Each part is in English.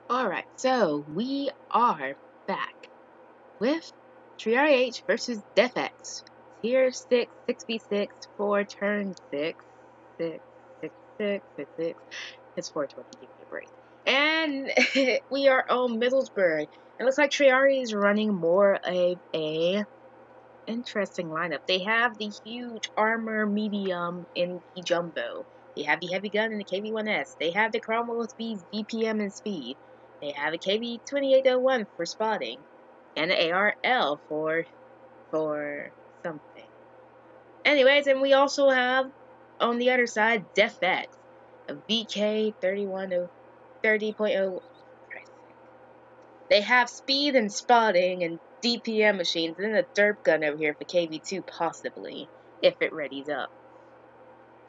Alright, so we are back with Triarch versus DefX. Tier 6, 6v6 for turn 6. 6, 6, 6, 6, 6. It's 420, give me a break. And we are on Middlesbrough. It looks like Triarch is running more of a interesting lineup. They have the huge armor medium in the jumbo. They have the heavy gun in the KV-1S. They have the Cromwell speeds, VPM and speed. They have a KV-2801 for spotting, and an ARL for something. Anyways, and we also have on the other side DefX, a VK30.0. They have speed and spotting and DPM machines, and then a derp gun over here for KV2 possibly, if it readies up.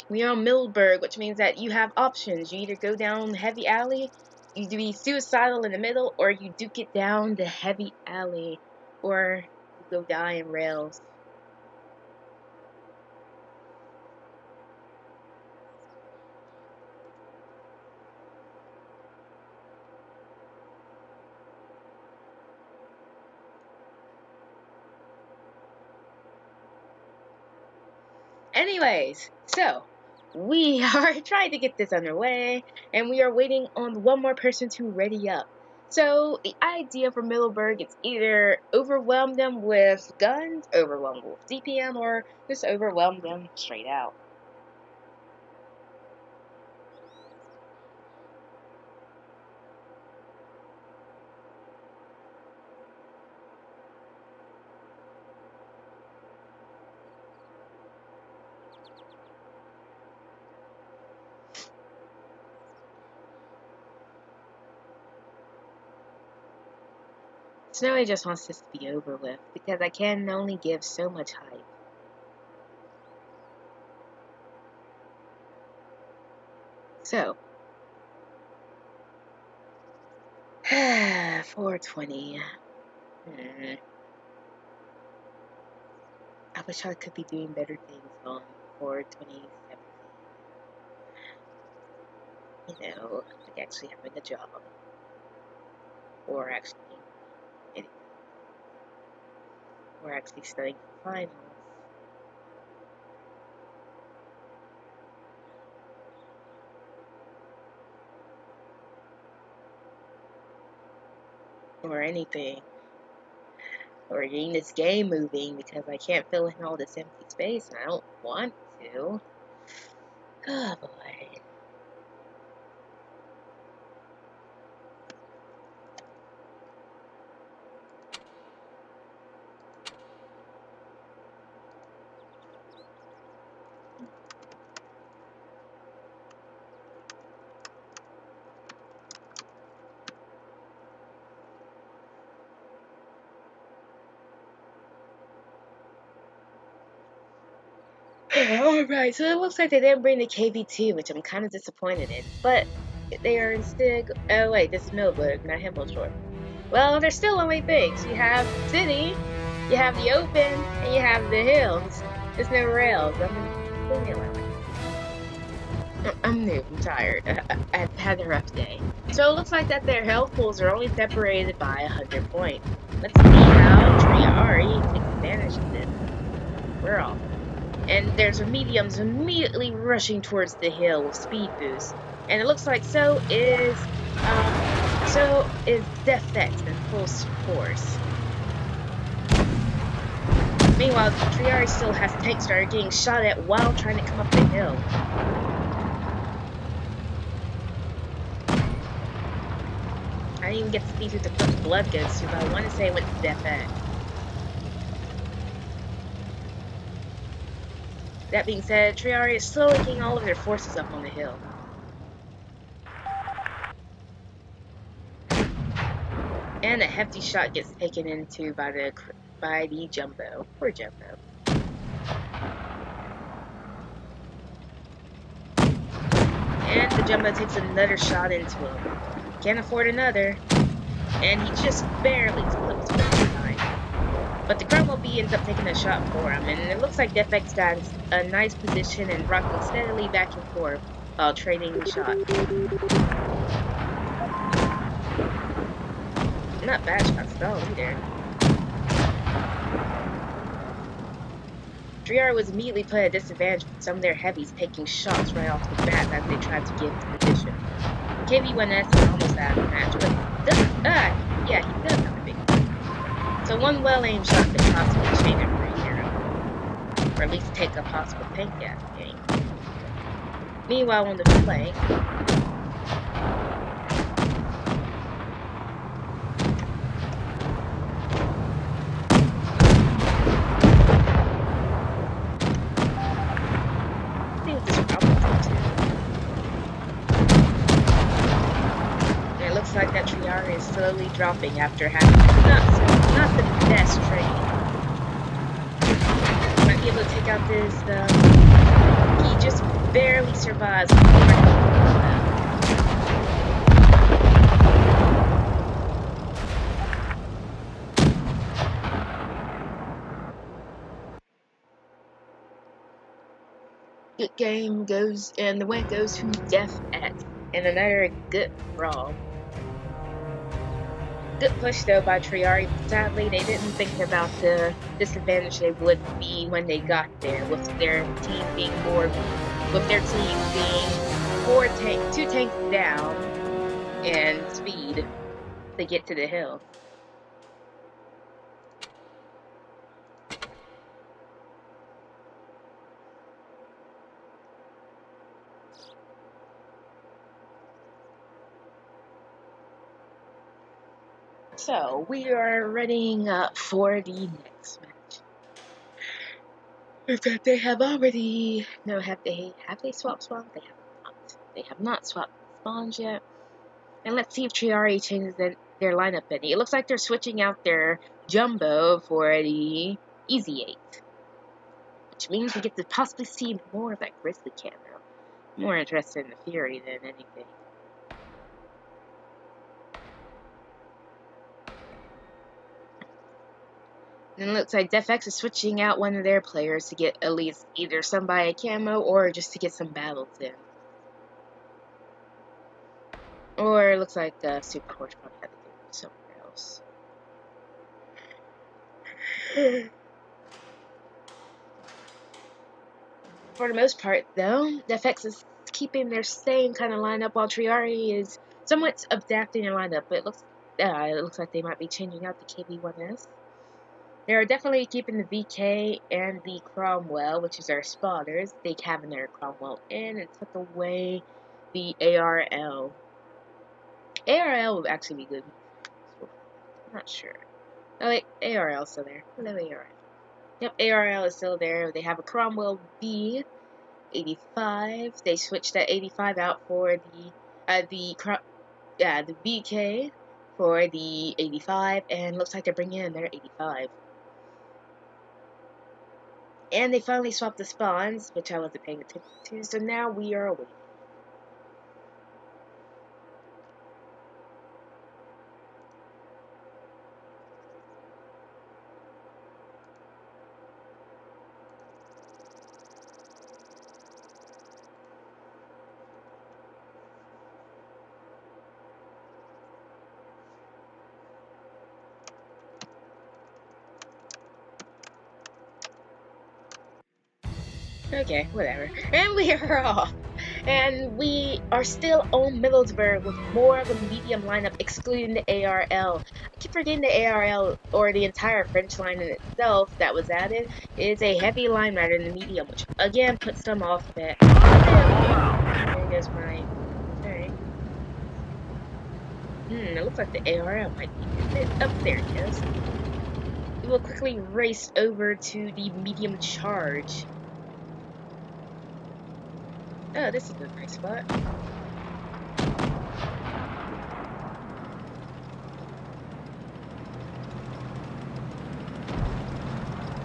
We are on Middleburg, which means that you have options. You either go down heavy alley, you do be suicidal in the middle, or you duke it down the heavy alley, or you go die in rails. Anyways, so we are trying to get this underway, and we are waiting on one more person to ready up. So the idea for Middleburg is either overwhelm them with guns, overwhelm them with DPM, or just overwhelm them straight out. Snowy just wants this to be over with, because I can only give so much hype. So, 420. I wish I could be doing better things on 42017. You know, like actually having a job. Or actually studying for finals. Or anything. Or getting this game moving, because I can't fill in all this empty space and I don't want to. Oh boy. Alright, so it looks like they didn't bring the KV2, which I'm kind of disappointed in. But they are instead. Oh, wait, this is Middleburg, not Himmelshore. Well, there's still only things. You have city, you have the open, and you have the hills. There's no rails. I'm new. I'm tired. I've had a rough day. So it looks like that their health pools are only separated by 100 points. Let's see how Triari takes advantage of this. We're off. And there's mediums immediately rushing towards the hill with speed boost. And it looks like so is DefX in full force. Meanwhile, Triari still has tank starter getting shot at while trying to come up the hill. I didn't even get to see who the first blood goes to, but I want to say it went to DefX. That being said, Triari is slowly getting all of their forces up on the hill. And a hefty shot gets taken into by the jumbo. Poor jumbo. And the jumbo takes another shot into him. Can't afford another. And he just barely slips from behind. But the Cromwell B ends up taking a shot for him, and it looks like DefX got a nice position and rocking steadily back and forth while trading shots. not bad shots at all either. Triar was immediately put at a disadvantage with some of their heavies taking shots right off the bat as they tried to get into position. KV1S is almost out of the match, but yeah, he does have a big one. So one well-aimed shot could possibly change it for a hero, or at least take a possible tank out of the game. Meanwhile, on the flank, like that Triar is slowly dropping after having not the best training. Might be able to take out this, he just barely survives. Good game goes, and the win goes to Def X, and another good brawl. Good push though by Triari. Sadly, they didn't think about the disadvantage they would be when they got there, with their team being two tanks down and speed to get to the hill. So, we are readying up for the next match. In fact, they have already... No, have they swapped spawns? They have not. They have not swapped spawns yet. And let's see if Triari changes their lineup any. It looks like they're switching out their Jumbo for the Easy 8. Which means we get to possibly see more of that Grizzly camo. More interested in the Fury than anything. And it looks like Def X is switching out one of their players to get at least either somebody a camo or just to get some battles in. Or it looks like Super Horse probably had to go somewhere else. For the most part, though, Def X is keeping their same kind of lineup while Triari is somewhat adapting their lineup. But it looks like they might be changing out the KV1S. They're definitely keeping the VK and the Cromwell, which is our spotters. They have their Cromwell in and took away the ARL. ARL would actually be good. I'm not sure. Oh wait, ARL is still there. Hello, ARL. Yep, ARL is still there. They have a Cromwell B, 85. They switched that 85 out for the VK for the 85, and looks like they're bringing in their 85. And they finally swapped the spawns, which I wasn't paying attention to, so now we are away. Okay, whatever. And we are off. And we are still on Middlesbrough with more of a medium lineup, excluding the ARL. I keep forgetting the ARL, or the entire French line in itself that was added, is a heavy line rather than the medium, which again puts them off bet. There goes my... Alright. It looks like the ARL might be up there, it goes. We will quickly race over to the medium charge. Oh, this is a nice spot.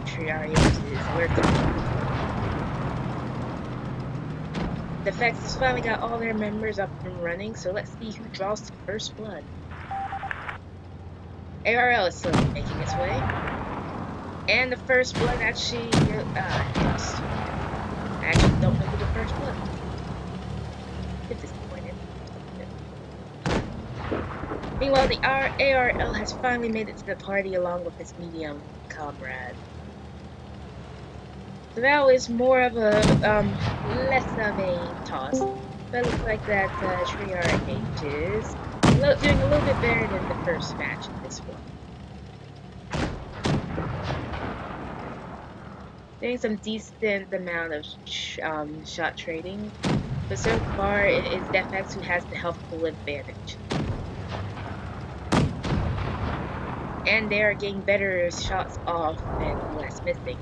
Triari is working. The Facts has finally got all their members up and running, so let's see who draws the first blood. ARL is slowly making its way. And the first blood actually... I actually don't know who the first blood. Bit disappointed. Meanwhile, the ARL has finally made it to the party along with his medium comrade. So that was more of a, less of a toss. But it looks like that TRH is doing a little bit better than the first match in this one. Doing some decent amount of shot trading. But so far, it is DefX who has the health pool advantage. And they are getting better shots off and less missing.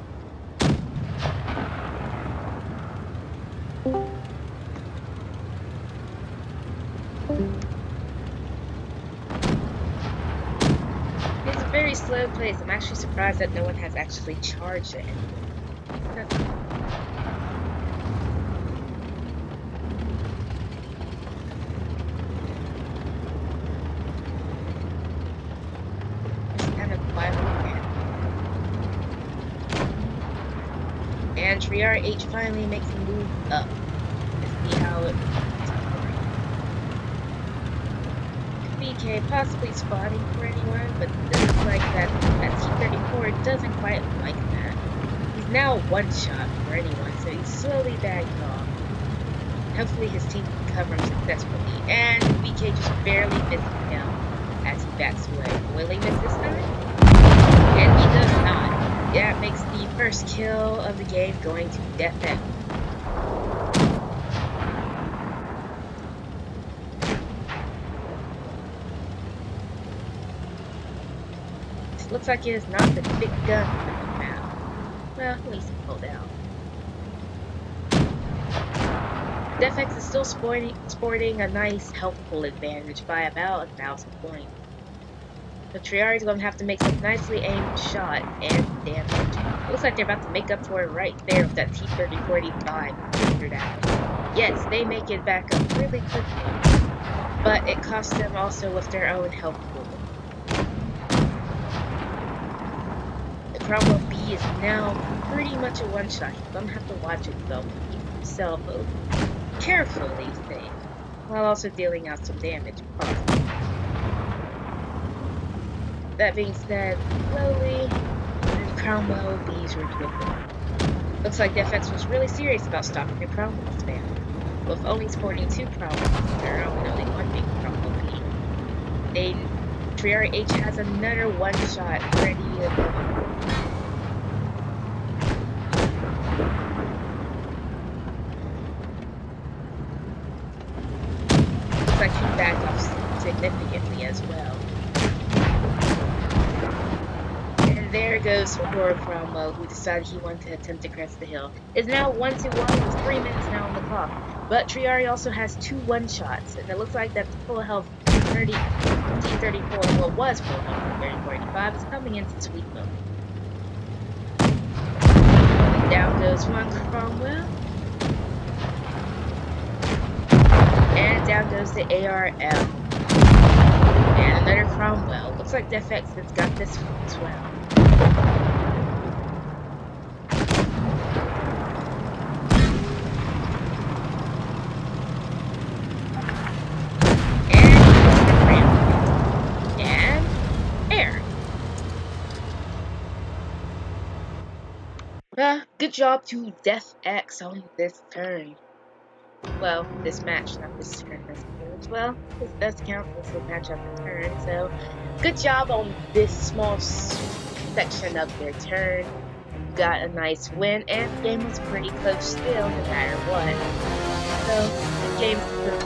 It's a very slow place. I'm actually surprised that no one has actually charged it. And TRH finally makes a move up. Let's see how it BK possibly spotting for anyone, but it looks like that T-34 doesn't quite like that. He's now one shot for anyone, so he's slowly bagging off. Hopefully his team can cover him successfully, and BK just barely misses him as he backs away. Will he miss this time? And he does not. That makes the first kill of the game going to DefX. This looks like it is not the big gun on the map. Well, at least it pulled out. DefX is still sporting a nice health pool advantage by about 1,000 points. So Triari is going to have to make some nicely aimed shot and damage. Looks like they're about to make up for it right there with that T-3045 figured out. Yes, they make it back up really quickly, but it costs them also with their own health pool. The Cromwell B is now pretty much a one-shot. He's going to have to watch it though. Keep himself carefully safe, while also dealing out some damage. That being said, slowly, the Cromwell B's were dwindling. Looks like DefX was really serious about stopping the Cromwell spam, with only sporting 2 Cromwells there and only 1 big Cromwell B. TRH has another one-shot ready to go. Looks like he backed off significantly as well. There goes poor Cromwell, who decided he wanted to attempt to crest the hill. It's now 1-1 with 3 minutes now on the clock. But Triari also has 2 one-shots, and it looks like that the full health T-34, well, was full health 30-45, is coming in to sweep them. Down goes one Cromwell. And down goes the ARL. And another Cromwell. Looks like DefX has got this one as well. Good job to DefX on this turn. Well, this match, not this turn as well. This does count as a match of the turn, so good job on this small section of their turn. Got a nice win, and the game was pretty close still, no matter what. So, the game was